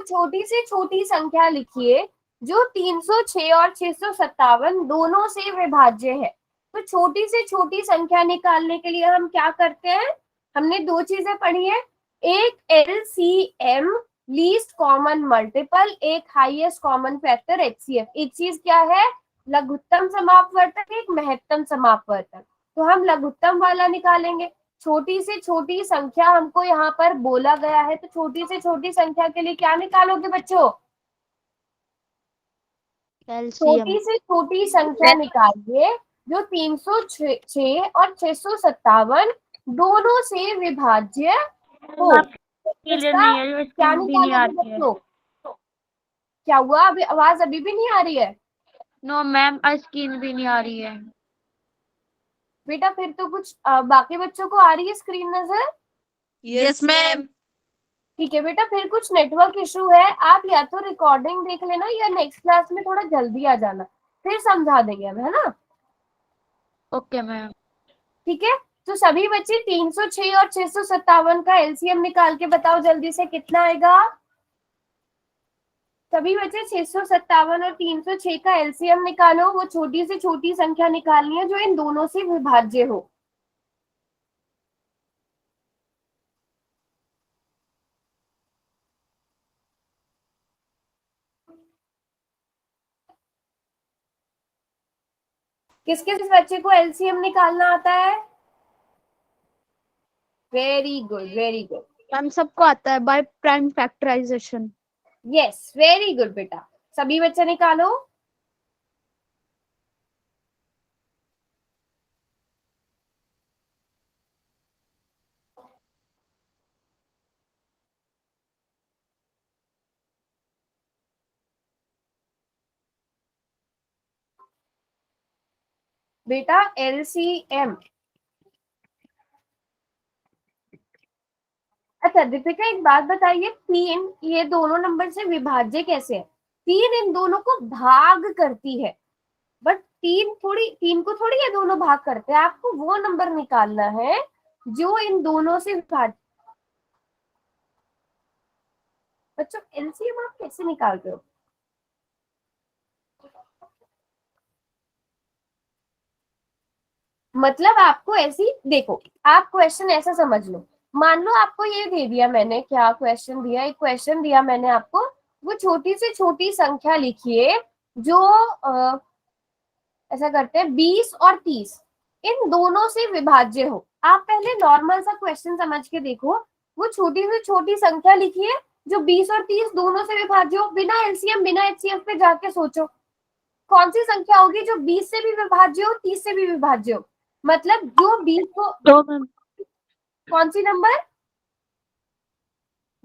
छोटी से छोटी संख्या लिखिए जो 306 और 657 दोनों से विभाज्य है। तो छोटी से छोटी संख्या निकालने के लिए हम क्या करते हैं, हमने दो चीजें पढ़ी है, एक एलसीएम लीस्ट कॉमन मल्टीपल, एक हाईएस्ट कॉमन फैक्टर एचसीएफ। एक चीज क्या है, लघुत्तम समापवर्तक, एक महत्तम समापवर्तक। तो हम लघुत्तम वाला निकालेंगे। छोटी से छोटी संख्या हमको यहाँ पर बोला गया है, तो छोटी से छोटी संख्या के लिए क्या निकालोगे बच्चों, छोटी से छोटी संख्या निकालिए जो 306 और 657 दोनों से विभाज्य हो। इसका क्या निकालोगे बच्चों, क्या हुआ, अभी आवाज अभी भी नहीं आ रही है? नो मैम, स्क्रीन भी नहीं आ रही है बेटा फिर तो कुछ बाकी बच्चों को आ रही है स्क्रीन नजर? Yes ma'am. ठीक है बेटा, फिर कुछ नेटवर्क इशू है, आप या तो रिकॉर्डिंग देख लेना या नेक्स्ट क्लास में थोड़ा जल्दी आ जाना, फिर समझा देंगे हम, है ना? Okay ma'am. ठीक है, तो सभी बच्चे 306 और 657 का एलसीएम निकाल के बताओ जल्दी से कितना आएगा। सभी बच्चे 657 और 306 का एलसीएम निकालो, वो छोटी से छोटी संख्या निकालनी है जो इन दोनों से विभाज्य हो। किस किस बच्चे को एलसीएम निकालना आता है? Very good, very good. Ma'am सबको आता है by prime factorisation. Yes, very good बेटा, सभी बच्चे निकालो। बेटा एलसीएम, अच्छा दीपिका एक बात बताइए, तीन ये दोनों नंबर से विभाज्य कैसे है? तीन इन दोनों को भाग करती है, बट तीन को थोड़ी ये दोनों भाग करते हैं। आपको वो नंबर निकालना है जो इन दोनों से विभाज्य। बच्चों एलसीएम आप कैसे निकालते हो? मतलब आपको ऐसी देखो, आप क्वेश्चन ऐसा समझ लो, मान लो आपको ये दे दिया मैंने, क्या क्वेश्चन दिया, एक क्वेश्चन दिया मैंने आपको, वो छोटी से छोटी संख्या लिखिए जो ऐसा करते हैं 20 और 30 इन दोनों से विभाज्य हो। आप पहले नॉर्मल सा क्वेश्चन समझ के देखो, वो छोटी से छोटी संख्या लिखिए जो 20 और 30 दोनों से विभाज्य हो, बिना एलसीएम बिना एचसीएफ पे जाके सोचो कौन सी संख्या होगी जो 20 से भी विभाज्य हो, 30 से भी विभाज्य हो। मतलब जो 20 को कौन सी नंबर,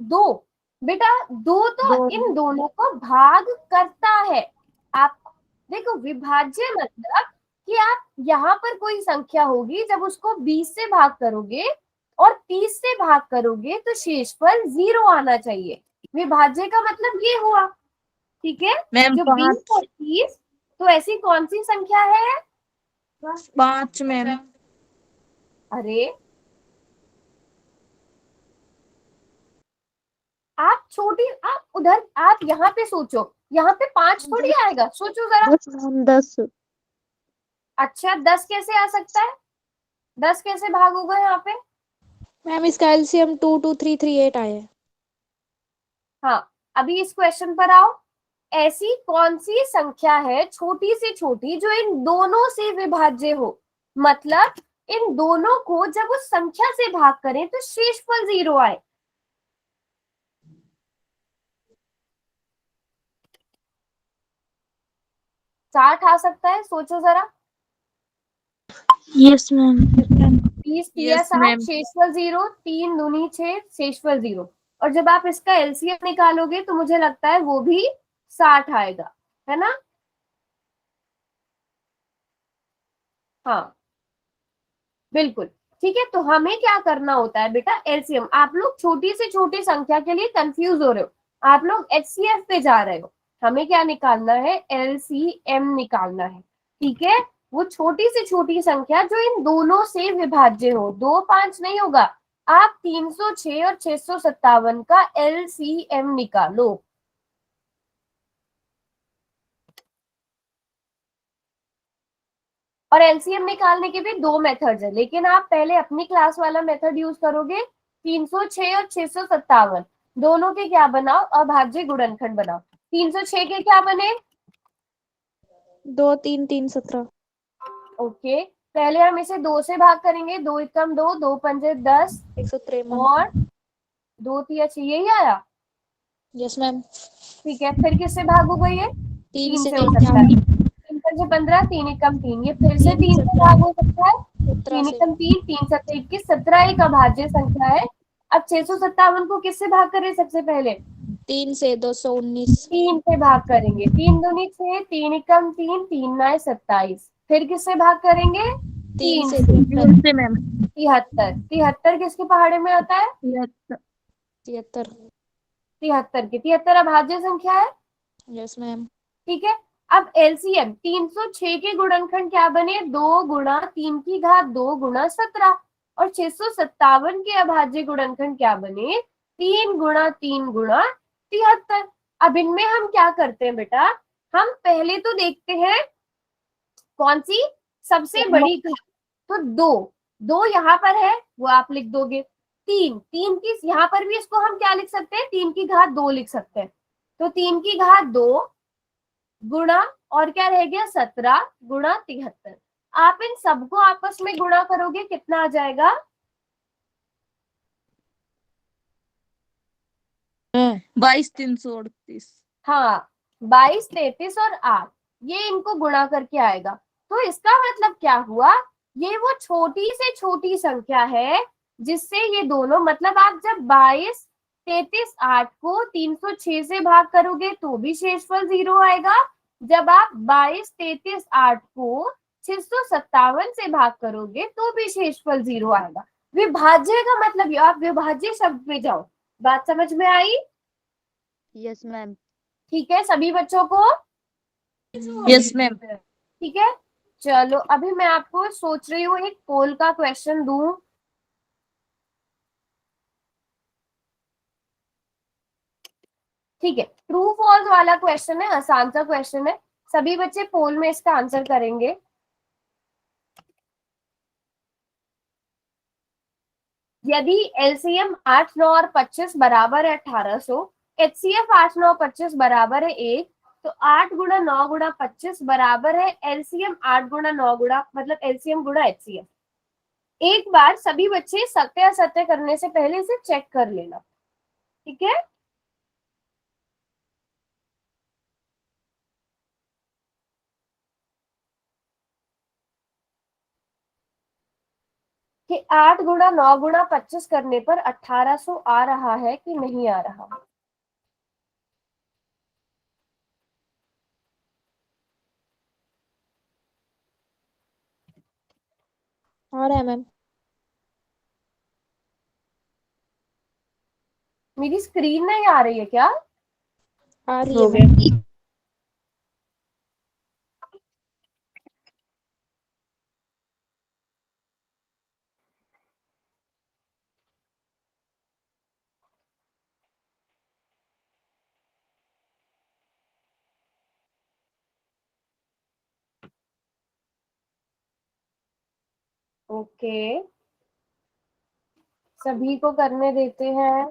दो, बेटा दो तो इन दोनों को भाग करता है। आप देखो विभाज्य मतलब कि आप यहाँ पर कोई संख्या होगी, जब उसको 20 से भाग करोगे और 30 से भाग करोगे तो शेषफल 0 आना चाहिए। विभाज्य का मतलब ये हुआ, ठीक है मैम जो 20 और 30, तो ऐसी कौन सी संख्या है? 5 मैम। अरे आप छोटी, आप उधर, आप यहाँ पे सोचो, यहाँ पे 5 थोड़ी आएगा, सोचो जरा। 10। अच्छा 10 कैसे आ सकता है, 10 कैसे भाग होगा यहाँ पे? मैम इसका एलसीएम 22338 आया है। हाँ, अभी इस क्वेश्चन पर आओ, ऐसी कौन सी संख्या है छोटी से छोटी जो इन दोनों से विभाज्य हो, मतलब इन दोनों को जब उस संख्या से भाग करें तो शेषफल 0 आए। चार्ट आ सकता है, सोचो जरा। Yes ma'am. 30 Yes, 7 ma'am. शेषफल 0, 3 दूनी 6 शेषफल 0, और जब आप इसका एलसीएम निकालोगे तो मुझे लगता है वो भी 60 आएगा, है ना? हाँ बिल्कुल ठीक है। तो हमें क्या करना होता है बेटा, एलसीएम, आप लोग छोटी से छोटी संख्या के लिए कंफ्यूज हो रहे हो, आप लोग एचसीएफ पे जा रहे हो, हमें क्या निकालना है, एलसीएम निकालना है, ठीक है? वो छोटी से छोटी संख्या जो इन दोनों से विभाज्य हो, 2 5 नहीं होगा, आप 306 और 657 का एलसीएम निकालो। और एलसीएम निकालने के भी दो मेथड्स है, लेकिन आप पहले अपनी क्लास वाला मेथड यूज करोगे। 306 और 657 दोनों के क्या बनाओ, अभाज्य गुणनखंड बनाओ। 306 के क्या बने, 2 3 3 17। ओके, पहले हम इसे 2 से भाग करेंगे, 2 एकम 2, 2 पंजे 10 153। और 2 तिया 6, यही आया। Yes ma'am. ठीक है, फिर किससे भाग होगा ये, 3 3 से से हो सकता है। 15। 3 पंजे 15, 3 एकम 3, ये फिर से 3 3 से 17। भाग हो सकता है। 17 3 से। एकम 3, 3 सत्ते 21, 17 एक अभाज्य संख्या है। अब 657 को किससे भाग करें, सबसे पहले 3 से 219। 3 से भाग करेंगे, 3 दूनी 6, 3 एकम 3, 3 9 27, फिर किससे भाग करेंगे, 3 3 से से। 73। से मैम 73, 73 किसके पहाड़े में आता है, 73। 73 की, 73 अभाज्य संख्या है। Yes ma'am. ठीक है, अब एलसीएम 306 के गुणनखंड क्या बने, 2 गुणा 3 की घात 2 गुणा 17, और 657 के अभाज्य गुणनखंड क्या बने, 3 गुणा 3 गुणा 73। अब इनमें हम क्या करते हैं बेटा, हम पहले तो देखते हैं कौन सी सबसे बड़ी घात, तो 2, 2 यहाँ पर है वो आप लिख दोगे। 3, 3 की यहाँ पर भी इसको हम क्या लिख सकते हैं, 3 की घात 2 लिख सकते हैं। तो 3 की घात 2 गुणा, और क्या रह गया 17 गुणा 73। आप इन सबको आपस में गुणा करोगे, कितना आ जाएगा, 22,338। हाँ 22 33 और 8, ये इनको गुणा करके आएगा। तो इसका मतलब क्या हुआ, ये वो छोटी से छोटी संख्या है जिससे ये दोनों, मतलब आप जब 22 33 8 को 306 से भाग करोगे तो भी शेषफल 0 आएगा, जब आप 22 33 8 को 657 से भाग करोगे तो भी शेषफल 0 आएगा। विभाज्य का मतलब, आप विभाज्य शब्द पे जाओ, बात समझ में आई। Yes ma'am. ठीक है सभी बच्चों को, यस मैम। ठीक है। चलो अभी मैं आपको सोच रही हूँ एक पोल का क्वेश्चन दूं। ठीक है, ट्रू फॉल्स वाला क्वेश्चन है, आसान सा क्वेश्चन है, सभी बच्चे पोल में इसका आंसर करेंगे। यदि एलसीएम 8 9 और 25 बराबर है 1800, एचसीएफ 8 9 25 बराबर है 1, तो 8 गुणा 9 गुणा 25 बराबर है एलसीएम 8 गुणा 9 गुणा, मतलब एलसीएम गुणा एचसीएफ। एक बार सभी बच्चे सत्य असत्य करने से पहले इसे चेक कर लेना, ठीक है। कि 8 गुणा 9 गुणा 25 करने पर 1800 आ रहा है कि नहीं आ रहा। आ रहा है मैम। मेरी स्क्रीन नहीं आ रही है क्या, आ रही है हो मैम। गया। ओके सभी को करने देते हैं।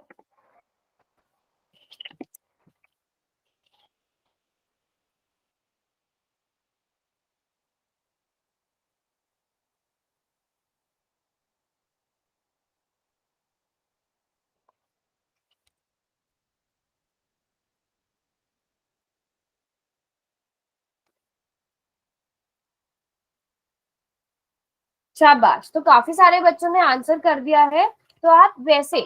शाबाश, तो काफी सारे बच्चों ने आंसर कर दिया है। तो आप वैसे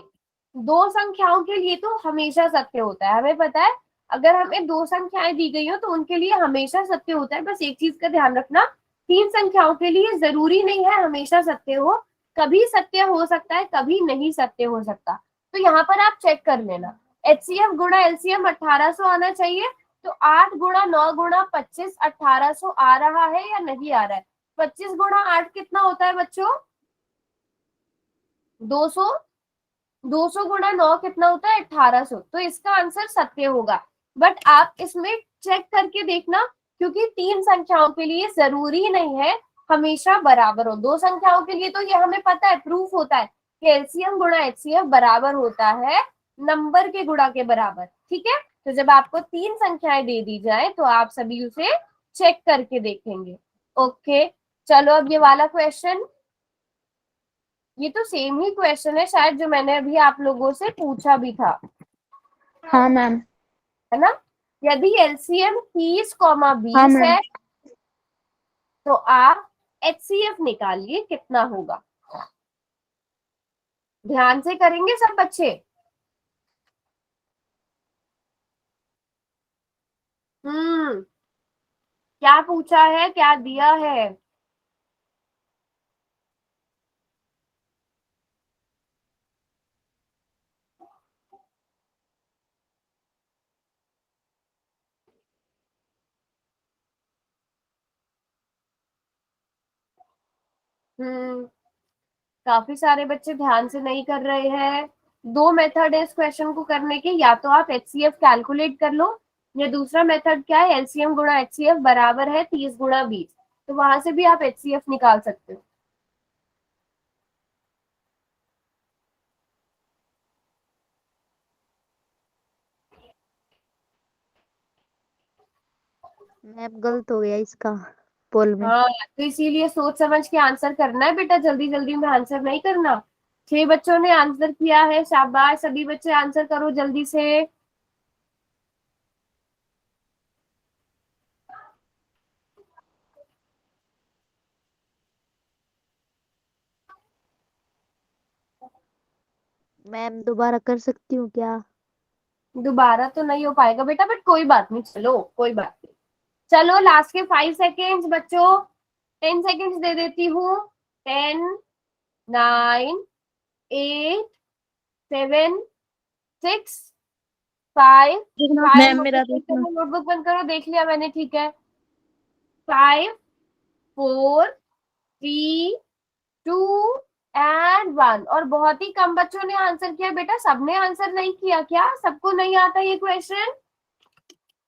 दो संख्याओं के लिए तो हमेशा सत्य होता है, हमें पता है, अगर हमें दो संख्याएं दी गई हो तो उनके लिए हमेशा सत्य होता है। बस एक चीज का ध्यान रखना, तीन संख्याओं के लिए जरूरी नहीं है हमेशा सत्य हो, कभी सत्य हो सकता है कभी नहीं सत्य हो सकता। तो यहाँ पर आप चेक कर लेना, एचसीएफ गुणा एलसीएम 1800 आना चाहिए, तो 8 गुणा 9 गुणा 25 1800 आ रहा है या नहीं आ रहा है। 25 गुणा 8 कितना होता है बच्चों, 200, 200 गुणा 9 कितना होता है 1800, तो इसका आंसर सत्य होगा। बट आप इसमें चेक करके देखना, क्योंकि तीन संख्याओं के लिए जरूरी नहीं है हमेशा बराबर हो। दो संख्याओं के लिए तो ये हमें पता है, प्रूफ होता है कि एलसीएम गुणा एचसीएफ बराबर होता है नंबर के गुणा के बराबर। ठीक है, तो जब आपको तीन संख्याएं दे दी जाए तो आप सभी उसे चेक करके देखेंगे। ओके, चलो अब ये वाला क्वेश्चन, ये तो सेम ही क्वेश्चन है शायद जो मैंने अभी आप लोगों से पूछा भी था, हाँ मैम। है ना। यदि एलसीएम 30, हाँ 20 मैम। है तो आप एचसीएफ निकालिए कितना होगा। ध्यान से करेंगे सब बच्चे। क्या पूछा है, क्या दिया है? हम्म काफी सारे बच्चे ध्यान से नहीं कर रहे हैं। दो मेथड है इस क्वेश्चन को करने के, या तो आप एचसीएफ कैलकुलेट कर लो, या दूसरा मेथड क्या है, एलसीएम गुणा एचसीएफ बराबर है 30 गुणा 20, तो वहां से भी आप एचसीएफ निकाल सकते हो। मैम गलत हो गया इसका पोल में। हाँ, तो इसीलिए सोच समझ के आंसर करना है बेटा, जल्दी जल्दी में आंसर नहीं करना। 6 बच्चों ने आंसर किया है, शाबाश, सभी बच्चे आंसर करो जल्दी से। मैम दोबारा कर सकती हूँ क्या? दोबारा तो नहीं हो पाएगा बेटा, बट कोई बात नहीं, चलो कोई बात नहीं। चलो लास्ट के 5 सेकेंड्स बच्चों, 10 सेकेंड्स दे देती हूँ। 10, 9, 8, 7, 6, 5, मैम मेरा देखना। नोटबुक बंद करो, देख लिया मैंने, ठीक है। 5, 4, 3, 2 एंड 1। और बहुत ही कम बच्चों ने आंसर किया बेटा, सबने आंसर नहीं किया क्या? सबको नहीं आता ये क्वेश्चन?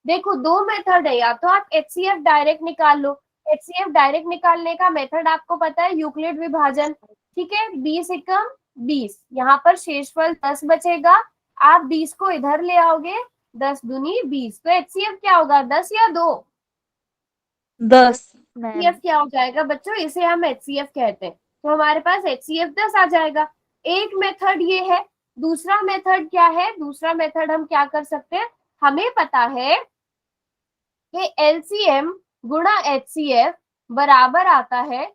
देखो दो मेथड है, या तो आप एचसीएफ डायरेक्ट निकाल लो। एचसीएफ डायरेक्ट निकालने का मेथड आपको पता है, यूक्लिड विभाजन। ठीक है, 20 एकम 20, यहाँ पर शेषफल 10 बचेगा। आप 20 को इधर ले आओगे, 10 दूनी 20, तो एचसीएफ क्या होगा, 10 या 2? 10 मैम। एचसीएफ क्या हो जाएगा बच्चों, इसे हम एचसीएफ कहते हैं, तो हमारे पास एचसीएफ 10 आ जाएगा। एक मेथड ये है। दूसरा मेथड क्या है, दूसरा मेथड हम क्या कर सकते हैं, हमें पता है कि एलसीएम गुणा एचसीएफ बराबर आता है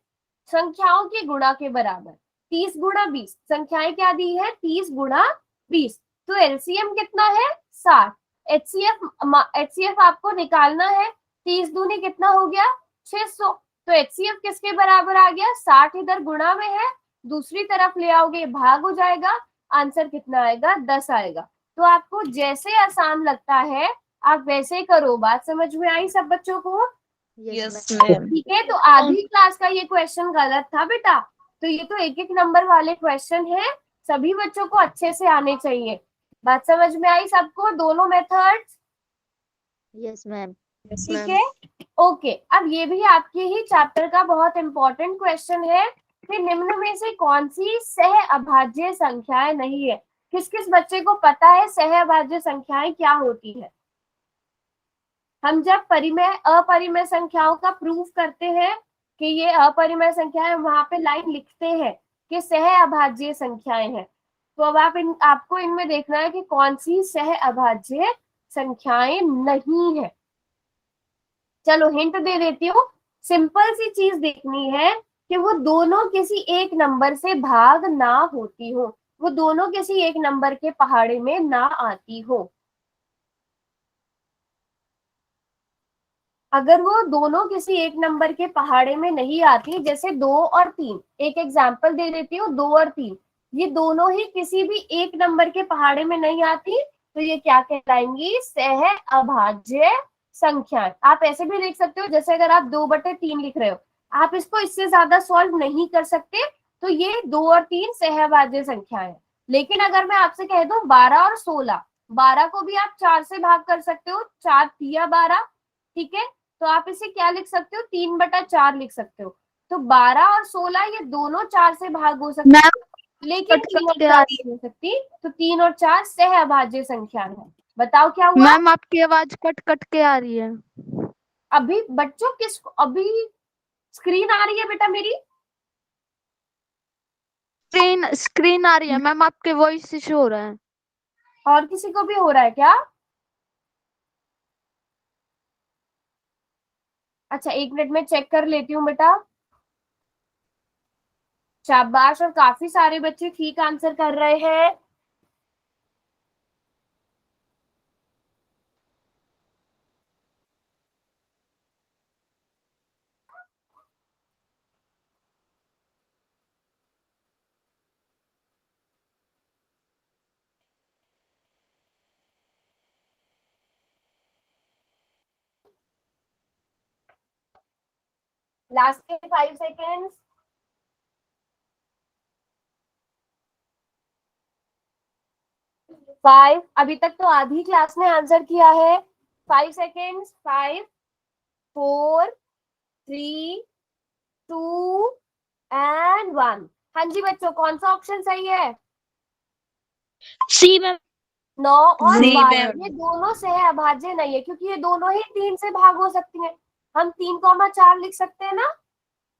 संख्याओं के गुणा के बराबर। 30 गुणा 20, संख्याएं क्या दी है, 30 गुणा 20, तो एलसीएम कितना है, 60। एचसीएफ आपको निकालना है, 30 दूनी कितना हो गया, 600। तो एचसीएफ किसके बराबर आ गया, 60 इधर गुणा में है, दूसरी तरफ ले आओगे भाग हो जाएगा, आंसर कितना आएगा, 10 आएगा। तो आपको जैसे आसान लगता है आप वैसे करो। बात समझ में आई सब बच्चों को? Yes ma'am. ठीक है, तो आधी क्लास का ये क्वेश्चन गलत था बेटा, तो ये तो एक एक नंबर वाले क्वेश्चन है, सभी बच्चों को अच्छे से आने चाहिए। बात समझ में आई सबको, दोनों मेथड्स? Yes ma'am. ठीक है, ओके। अब ये भी आपके ही चैप्टर का बहुत इंपॉर्टेंट क्वेश्चन है कि निम्न में से कौन सी सह अभाज्य संख्याएं नहीं है। किस किस बच्चे को पता है सह अभाज्य संख्याएं क्या होती है? हम जब परिमेय अपरिमेय संख्याओं का प्रूफ करते हैं कि ये अपरिमेय संख्या है, वहां पे लाइन लिखते हैं कि सह अभाज्य संख्याएं हैं। तो अब आपको इनमें देखना है कि कौन सी सह अभाज्य संख्याएं नहीं है। चलो हिंट दे देती हूँ, सिंपल सी चीज देखनी है कि वो दोनों किसी एक नंबर से भाग ना होती हो, वो दोनों किसी एक नंबर के पहाड़े में ना आती हो। अगर वो दोनों किसी एक नंबर के पहाड़े में नहीं आती, जैसे 2 और 3, एक एग्जांपल दे देती हूँ, 2 और 3 ये दोनों ही किसी भी एक नंबर के पहाड़े में नहीं आती, तो ये क्या कहलाएंगी, सह अभाज्य संख्याएं। आप ऐसे भी देख सकते हो, जैसे अगर आप 2/3 लिख रहे हो, आप इसको इससे ज्यादा सॉल्व नहीं कर सकते, तो ये 2 और 3 सह अभाज्य संख्याएं। लेकिन अगर मैं आपसे कह दूं 12 और 16, 12 को भी आप 4 से भाग कर सकते हो, 4 तिया 12, ठीक है, तो आप इसे क्या लिख सकते हो, 3/4 लिख सकते हो। तो 12 और 16 ये दोनों 4 से भाग हो सकते मैम हैं, लेकिन कट 3 और कट के 4 आ नहीं हो सकती। तो 3 और 4 सह अभाज्य संख्या है। बताओ क्या हुआ? मैम आपकी आवाज कट कट के आ रही है। अभी बच्चों किसको अभी स्क्रीन आ रही है बेटा मेरी? स्क्रीन स्क्रीन आ रही है मैम, आपके वॉइस इशू हो रहा है। और किसी को भी हो रहा है क्या? अच्छा, 1 मिनट में चेक कर लेती हूँ बेटा। शाबाश, और काफी सारे बच्चे ठीक आंसर कर रहे हैं। लास्ट के 5 सेकेंड्स। 5। अभी तक तो आधी क्लास ने आंसर किया है। 5 सेकेंड्स। 5, 4, 3, 2 एंड 1। हाँ जी बच्चों, कौन सा ऑप्शन सही है? सी मैम। 9 और सी 12 मैम। ये दोनों सह अभाज्य नहीं है, क्योंकि ये दोनों ही 3 से भाग हो सकती हैं। हम 3,4 लिख सकते हैं ना,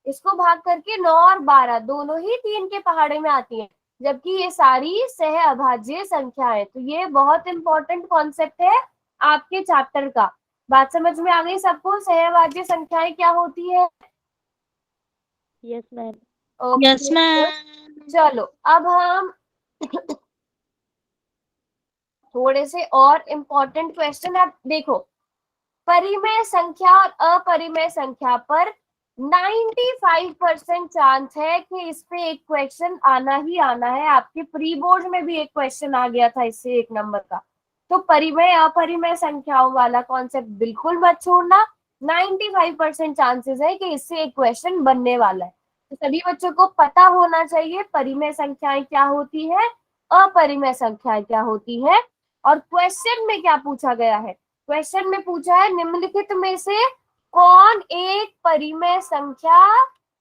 इसको भाग करके 9 और 12 दोनों ही 3 के पहाड़े में आती हैं, जबकि ये सारी सह अभाज्य संख्याएं। तो ये बहुत इंपॉर्टेंट कॉन्सेप्ट है आपके चैप्टर का। बात समझ में आ गई सबको? सह अभाज्य संख्याएं क्या होती है? Yes ma'am. Yes okay, ma'am. चलो अब हम थोड़े से और इम्पोर्टेंट क्वेश्चन आप देखो। परिमेय संख्या और अपरिमेय संख्या पर 95% चांस है कि इस पे एक क्वेश्चन आना ही आना है। आपके प्री बोर्ड में भी एक क्वेश्चन आ गया था इससे 1 नंबर का। तो परिमेय अपरिमेय संख्याओं वाला कॉन्सेप्ट बिल्कुल मत छोड़ना। 95% चांसेस है कि इससे एक क्वेश्चन बनने वाला है। तो सभी बच्चों को पता होना चाहिए परिमेय संख्याएं क्या होती है, अपरिमेय संख्याएं क्या होती है, और क्वेश्चन में क्या पूछा गया है। क्वेश्चन में पूछा है निम्नलिखित में से कौन एक परिमेय संख्या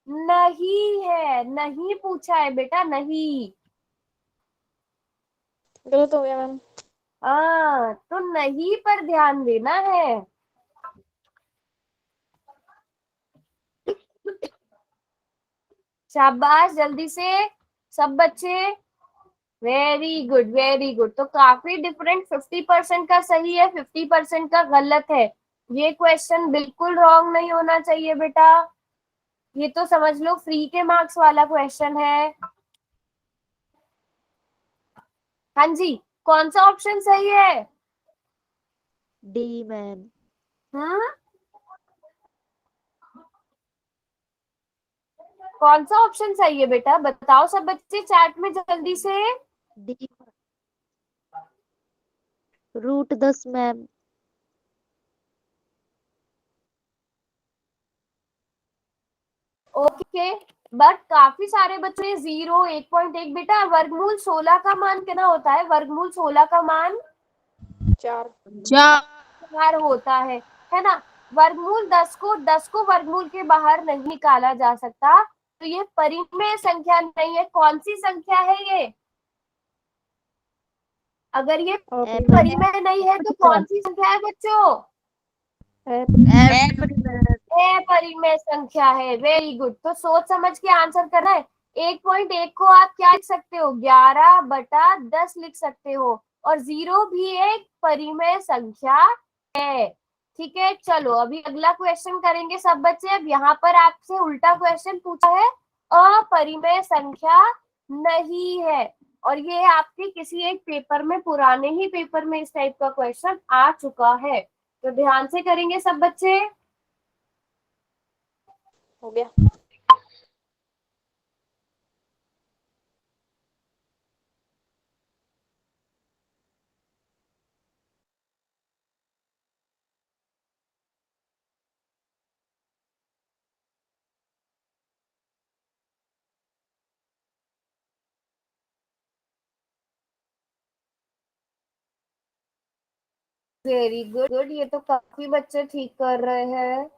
नहीं है। नहीं पूछा है बेटा, नहीं। गलत हो गया मैम। हाँ, तो नहीं पर ध्यान देना है। शाबाश, जल्दी से सब बच्चे। Very good, very good. तो काफी डिफरेंट, 50% का सही है, 50% का गलत है। ये क्वेश्चन बिल्कुल रॉन्ग नहीं होना चाहिए बेटा। ये तो समझ लो फ्री के मार्क्स वाला क्वेश्चन है। हाँ जी, कौन सा ऑप्शन सही है? D ma'am. हम्म, कौन सा ऑप्शन सही है बेटा? बताओ सब बच्चे चैट में जल्दी से। डी। √10 मैम। ओके, बट काफी सारे बच्चे 0, 1.1। बेटा वर्गमूल 16 का मान कितना होता है? वर्गमूल 16 का मान 4। 4 होता है ना? वर्गमूल 10 को वर्गमूल के बाहर नहीं निकाला जा सकता। तो ये परिमेय संख्या नहीं है। कौन सी संख्या है ये? अगर ये परिमेय नहीं है तो कौन सी संख्या है बच्चों? अपरिमेय संख्या है। Very good. तो सोच समझ के आंसर करना है। 1.1 को आप क्या लिख सकते हो? 11/10 लिख सकते हो। और 0 भी एक परिमेय संख्या है। ठीक है, चलो अभी अगला क्वेश्चन करेंगे सब बच्चे। अब यहाँ पर आपसे उल्टा क्वेश्चन पूछा है, अपरिमेय संख्या नहीं है। और ये आपके किसी एक पेपर में, पुराने ही पेपर में इस टाइप का क्वेश्चन आ चुका है। तो ध्यान से करेंगे सब बच्चे। हो गया। वेरी गुड गुड, ये तो काफी बच्चे ठीक कर रहे हैं।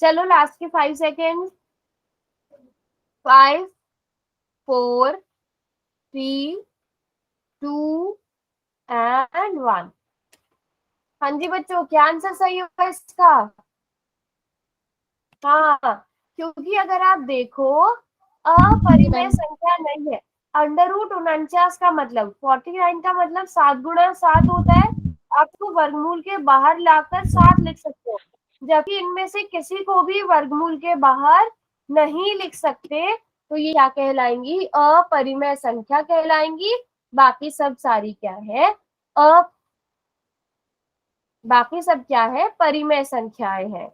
चलो लास्ट के 5 सेकेंड। 5 4 3 2 एंड 1। हाँ जी बच्चों, क्या आंसर सही होगा इसका? हाँ, क्योंकि अगर आप देखो अपरिमेय संख्या नहीं है। √49 का मतलब 49 का मतलब 7 गुणा 7 होता है। आपको वर्गमूल के बाहर लाकर 7 लिख सकते हो, जबकि इनमें से किसी को भी वर्गमूल के बाहर नहीं लिख सकते। तो ये क्या कहलाएंगी? अपरिमेय संख्या कहलाएंगी। बाकी सब सारी क्या है? बाकी सब क्या है? परिमेय संख्याएं हैं।